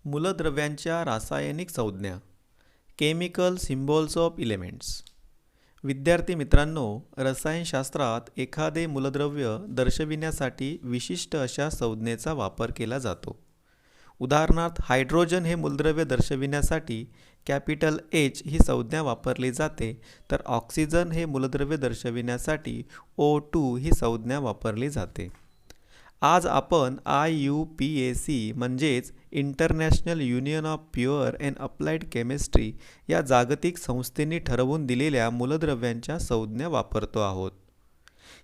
मूलद्रव्यांच्या रासायनिक संज्ञा केमिकल सिम्बॉल्स ऑफ एलिमेंट्स. विद्यार्थी मित्रांनो, रसायनशास्त्रात एखादे मूलद्रव्य दर्शविण्यासाठी विशिष्ट अशा संज्ञेचा वापर केला जातो. उदाहरणार्थ हायड्रोजन हे मूलद्रव्य दर्शविण्यासाठी कॅपिटल एच ही संज्ञा वापरली जाते, तर ऑक्सिजन हे मूलद्रव्य दर्शविण्यासाठी O2 ही संज्ञा वापरली जाते. आज आपण IUPAC म्हणजेच international union of pure and applied chemistry या जागतिक संस्थेने ठरवून दिलेल्या मूलद्रव्यांच्या संज्ञा वापरतो आहोत.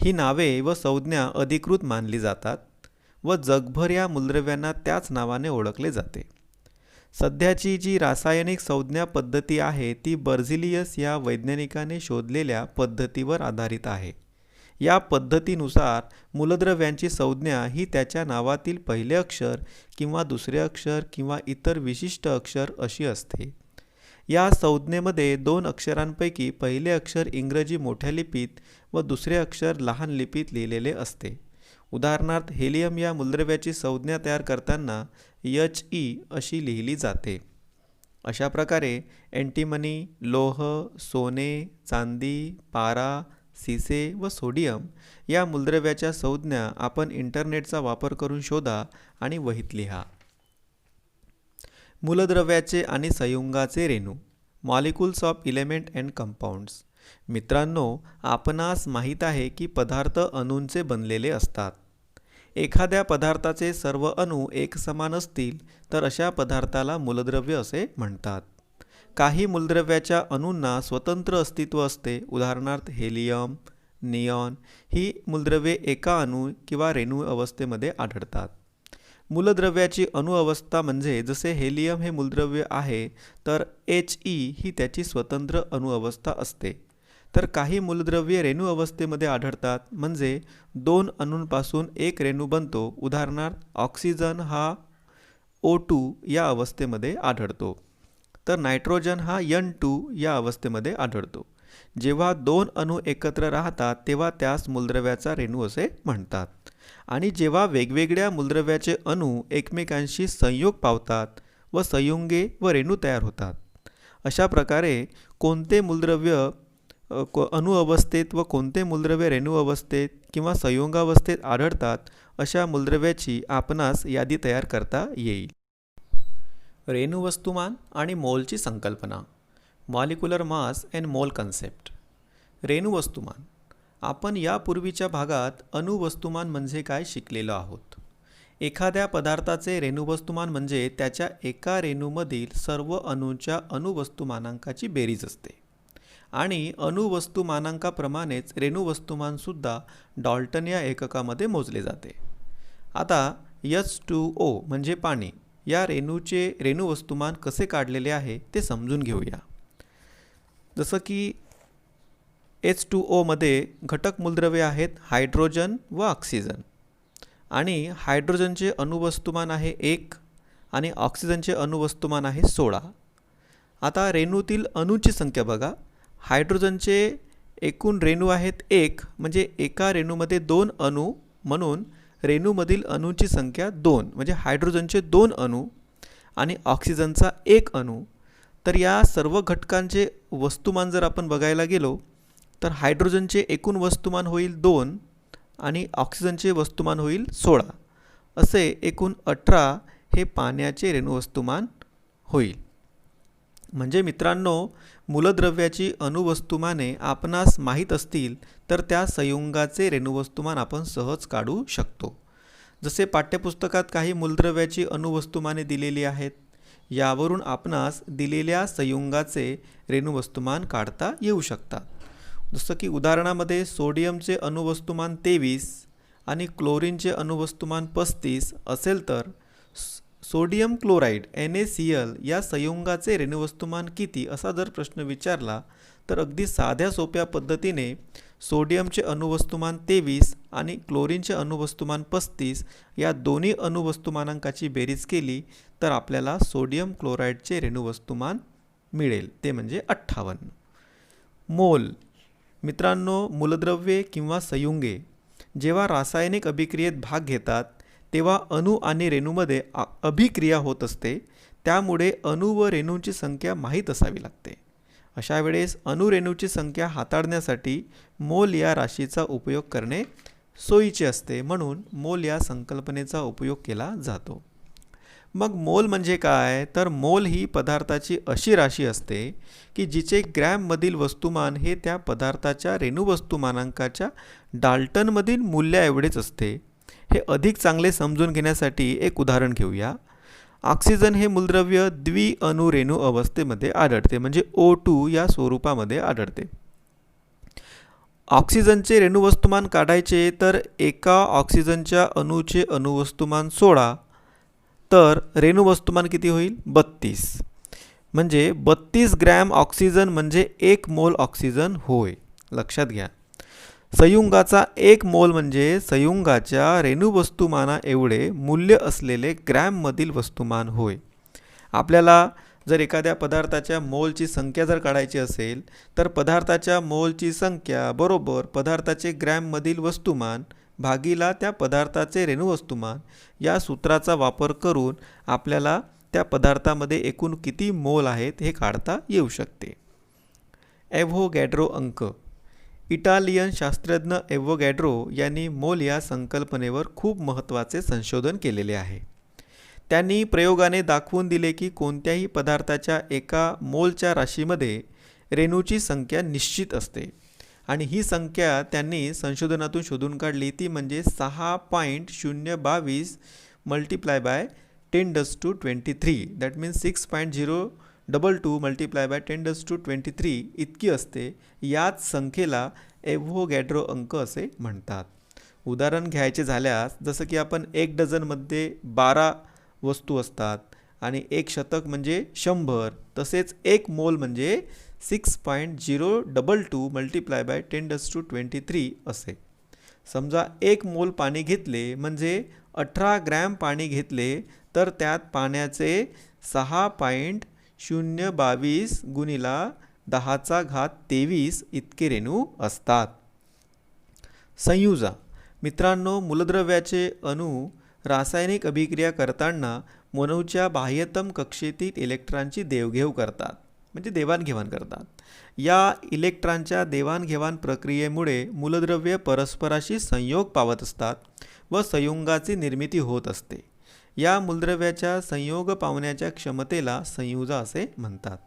ही नावे व संज्ञा अधिकृत मानली जातात व जगभर या मूलद्रव्यांना त्याच नावाने ओळखले जाते. सध्याची जी रासायनिक संज्ञा पद्धती आहे ती बर्झिलियस या वैज्ञानिकाने शोधलेल्या पद्धतीवर आधारित आहे. या पद्धतीनुसार मूलद्रव्यांची संज्ञा ही त्याच्या नावातील पहिले अक्षर किंवा दुसरे अक्षर किंवा इतर विशिष्ट अक्षर अशी असते. या संज्ञेमध्ये दोन अक्षरांपैकी पहिले अक्षर इंग्रजी मोठ्या लिपीत व दुसरे अक्षर लहान लिपीत लिहिलेले असते. उदाहरणार्थ हेलियम या मूलद्रव्याची संज्ञा तयार करताना HE अशी लिहिली जाते. अशा प्रकारे अँटिमनी, लोह, सोने, चांदी, पारा, सिसे व सोडियम या मूलद्रव्याच्या संज्ञा आपण इंटरनेटचा वापर करून शोधा आणि वहीत लिहा. मूलद्रव्याचे आणि संयुगाचे रेणू molecules of element and compounds. मित्रांनो, आपणास माहीत आहे की पदार्थ अणूंचे बनलेले असतात. एखाद्या पदार्थाचे सर्व अणू एकसमान असतील तर अशा पदार्थाला मूलद्रव्य असे म्हणतात. काही मूलद्रव्याच्या अणूंना स्वतंत्र अस्तित्व असते. उदाहरणार्थ हेलियम, निऑन ही मूलद्रव्ये एका अणू किंवा रेणू अवस्थेमध्ये आढळतात. मूलद्रव्याची अणू अवस्था म्हणजे जसे हेलियम हे मूलद्रव्य आहे तर HE ही त्याची स्वतंत्र अणू अवस्था असते. तर काही मूलद्रव्ये रेणू अवस्थेमध्ये आढळतात म्हणजे दोन अणूंपासून एक रेणू बनतो. उदाहरणार्थ ऑक्सिजन हा O2 या अवस्थेमध्ये आढळतो, तर नायट्रोजन हा N2 या अवस्थेमध्ये आढळतो. जेव्हा दोन अणू एकत्र राहतात तेव्हा त्यास मूलद्रव्याचा रेणू असे म्हणतात. आणि जेव्हा वेगवेगळ्या मूलद्रव्याचे अणू एकमेकांशी संयोग पावतात व संयुगे व रेणू तयार होतात. अशा प्रकारे कोणते मूलद्रव्य अणू अवस्थेत व कोणते मूलद्रव्य रेणू अवस्थेत किंवा संयुगावस्थेत आढळतात अशा मूलद्रव्याची आपणास यादी तयार करता येईल. रेणू वस्तुमान आणि मोलची संकल्पना मॉलिक्युलर मास अँड मोल कन्सेप्ट. रेणू वस्तुमान आपण यापूर्वीच्या भागात अणुवस्तुमान म्हणजे काय शिकलेलो आहोत. एखाद्या पदार्थाचे रेणुवस्तुमान म्हणजे त्याच्या एका रेणूमधील सर्व अणूंच्या अणुवस्तुमानांकाची बेरीज असते. आणि अणुवस्तुमानांकाप्रमाणेच रेणुवस्तुमानसुद्धा डॉल्टन या एककामध्ये मोजले जाते. आता H2O म्हणजे पाणी या रेणूचे रेणुवस्तुमान कसे काढलेले आहे ते समजून घेऊया. जसं की H2O मध्ये घटक मूलद्रव्ये आहेत हायड्रोजन व ऑक्सिजन. आणि हायड्रोजनचे अणुवस्तुमान आहे 1 आणि ऑक्सिजनचे अणुवस्तुमान आहे 16. आता रेणूतील अणूंची संख्या बघा. हायड्रोजनचे एकूण रेणू आहेत 1 म्हणजे एका रेणूमध्ये 2 अणू म्हणून रेणूमधील अणूंची संख्या 2 म्हणजे हायड्रोजनचे 2 अणू आणि ऑक्सिजनचा 1 अणू. तर या सर्व घटकांचे वस्तुमान जर आपण बघायला गेलो तर हायड्रोजनचे एकूण वस्तुमान होईल 2 आणि ऑक्सिजनचे वस्तुमान होईल 16. असे एकूण 18 हे पाण्याचे रेणुवस्तुमान होईल. म्हणजे मित्रांनो, मूलद्रव्याची अणुवस्तुमाने आपणास माहीत असतील तर त्या संयुगाचे रेणुवस्तुमान आपण सहज काढू शकतो. जसे पाठ्यपुस्तकात काही मूलद्रव्याची अणुवस्तुमाने दिलेली आहेत. यावरून आपणास दिलेल्या संयुगाचे रेणुवस्तुमान काढता येऊ शकतात. जसं की उदाहरणामध्ये सोडियमचे अणुवस्तुमान 23 आणि क्लोरीनचे अणुवस्तुमान 35 असेल तर सोडियम क्लोराईड NaCl या संयुगाचे रेणुवस्तुमान किती असा जर प्रश्न विचारला तर अगदी साध्या सोप्या पद्धतीने सोडियमचे अणुवस्तुमान 23 आणि क्लोरीनचे अणुवस्तुमान 35 या दोन्ही अणुवस्तुमानांकाची बेरीज केली तर आपल्याला सोडियम क्लोराईडचे रेणुवस्तुमान मिळेल, ते म्हणजे 58. मोल. मित्रांनो, मूलद्रव्ये किंवा संयुगे जेव्हा रासायनिक अभिक्रियेत भाग घेतात तेव्हा अणू आणि रेणूमध्ये अभिक्रिया होत असते. त्यामुळे अणू व रेणूंची संख्या माहीत असावी लागते. अशा वेळेस अणू रेणूची संख्या हाताळण्यासाठी मोल या राशीचा उपयोग करणे सोयीचे असते, म्हणून मोल या संकल्पनेचा उपयोग केला जातो. मग मोल म्हणजे काय? तर मोल ही पदार्थाची अशी राशी असते की जिचे ग्रॅममधील वस्तुमान हे त्या पदार्थाच्या रेणुवस्तुमानांकाच्या डाल्टनमधील मूल्याएवढेच असते. हे अधिक चांगले समजून घेण्यासाठी एक उदाहरण घेऊया. ऑक्सिजन हे मूलद्रव्य द्विअणुरेणू अवस्थेमध्ये आढळते, म्हणजे O2 या स्वरूपामध्ये आढळते. ऑक्सिजनचे रेणुवस्तुमान काढायचे तर एका ऑक्सिजनच्या अणूचे अणुवस्तुमान 16, तर रेणुवस्तुमान किती होईल? 32. म्हणजे 32 ग्रॅम ऑक्सिजन म्हणजे 1 मोल ऑक्सिजन होय. लक्षात घ्या. संयुगाचा 1 मोल म्हणजे संयुगाच्या रेणुवस्तुमाना एवढे मूल्य असलेले ग्रॅममधील वस्तुमान होय. आपल्याला जर एखाद्या पदार्थाच्या मोलची संख्या जर काढायची असेल तर पदार्थाच्या मोलची संख्या बरोबर पदार्थाचे ग्रॅममधील वस्तुमान भागीला त्या पदार्थाचे रेणुवस्तुमान या सूत्राचा वापर करून आपल्याला त्या पदार्थामध्ये एकूण किती मोल आहेत हे काढता येऊ शकते. एव्होगॅड्रो अंक. इटालियन शास्त्रज्ञ एव्होगॅड्रो यांनी मोल या संकल्पनेवर खूप महत्त्वाचे संशोधन केलेले आहे. त्यांनी प्रयोगाने दाखवून दिले की कोणत्याही पदार्थाच्या एका मोलच्या राशीमध्ये रेणूची संख्या निश्चित असते आणि ही संख्या त्यांनी संशोधनातून शोधून काढली. ती म्हणजे 6.022 multiply by 10⁻23. That means 6.022 multiply by 10⁻23 इतकी असते. याच संख्येला एव्होगॅड्रो अंक असे म्हणतात. उदाहरण घ्यायचे झाल्यास जसं की आपण 1 डझनमध्ये 12 वस्तू असतात आणि 1 शतक म्हणजे 100, तसेच 1 मोल म्हणजे 6.022 मल्टिप्लाय बाय 10⁻23 असे. समजा 1 मोल पाणी घेतले म्हणजे 18 ग्रॅम पाणी घेतले तर त्यात पाण्याचे 6.022 गुणिला 10⁻23 इतके रेणू असतात. संयुजा. मित्रांनो, मूलद्रव्याचे अणू रासायनिक अभिक्रिया करताना अणूच्या बाह्यतम कक्षेतील इलेक्ट्रॉनची देवघेव करतात, म्हणजे देवाणघेवाण करतात. या इलेक्ट्रॉनच्या देवाणघेवाण प्रक्रियेमुळे मूलद्रव्ये परस्पराशी संयोग पावत असतात व संयुगाची निर्मिती होत असते. या मूलद्रव्याच्या संयोग पावण्याच्या क्षमतेला संयुजा असे म्हणतात.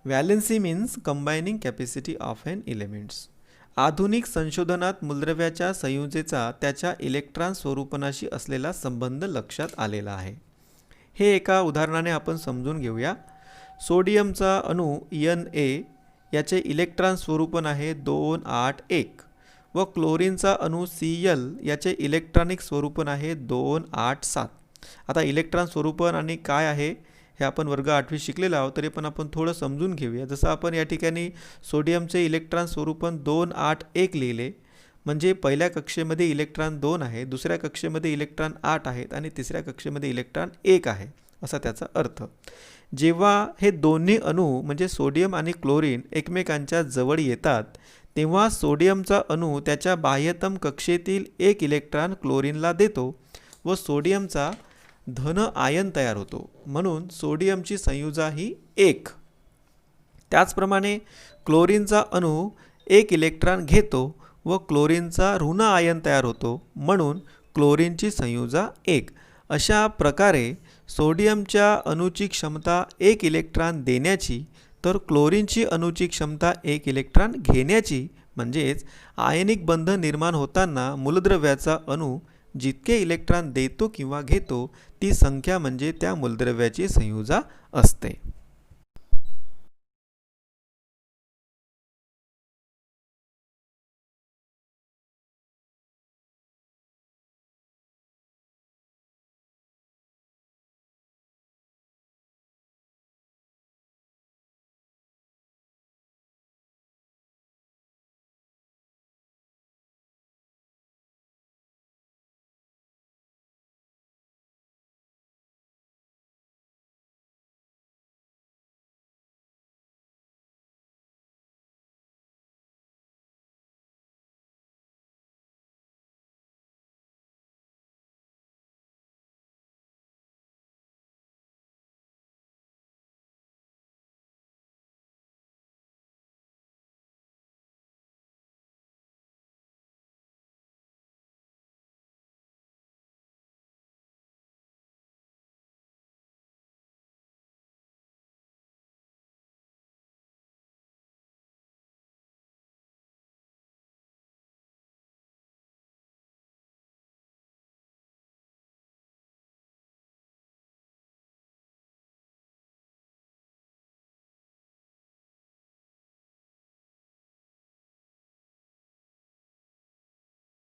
Valency means combining capacity of an elements. आधुनिक संशोधनात मूलद्रव्याच्या संयुजेचा त्याच्या इलेक्ट्रॉन स्वरूपनाशी असलेला संबंध लक्षात आलेला आहे. हे एका उदाहरणाने आपण समजून घेऊया. सोडियमचा अणू Na याचे इलेक्ट्रॉन स्वरूपन आहे 281 व क्लोरीनचा अणू Cl याचे इलेक्ट्रॉनिक स्वरूपन आहे 287. आता इलेक्ट्रॉन स्वरूपन आणि काय आहे हे आपण वर्ग 8वी शिकलेलो आहोत, तरी पण आपण थोडं समजून घेऊया. जसं आपण या ठिकाणी सोडियमचे इलेक्ट्रॉन स्वरूपन 281 लिहिले, म्हणजे पहिल्या कक्षेमध्ये इलेक्ट्रॉन 2 आहे, दुसऱ्या कक्षेमध्ये इलेक्ट्रॉन 8 आहेत आणि तिसऱ्या कक्षेमध्ये इलेक्ट्रॉन 1 आहे, असा त्याचा अर्थ. जेव्हा हे दोन्ही अणू म्हणजे सोडियम आणि क्लोरीन एकमेकांच्या जवळ येतात तेव्हा सोडियमचा अणू त्याच्या बाह्यतम कक्षेतील 1 इलेक्ट्रॉन क्लोरीनला देतो व सोडियमचा धन आयन तयार होतो, म्हणून सोडियमची संयुजा ही 1. त्याचप्रमाणे क्लोरीनचा अणू 1 इलेक्ट्रॉन घेतो व क्लोरीनचा ऋण आयन तयार होतो, म्हणून क्लोरीनची संयुजा 1. अशा प्रकारे सोडियमच्या अणूची क्षमता 1 इलेक्ट्रॉन देण्याची तर क्लोरीनची अणूची क्षमता 1 इलेक्ट्रॉन घेण्याची, म्हणजेच आयनिक बंध निर्माण होताना मूलद्रव्याचा अणू जितके इलेक्ट्रॉन देतो किंवा घेतो ती संख्या म्हणजे त्या मूलद्रव्याची संयुजा असते.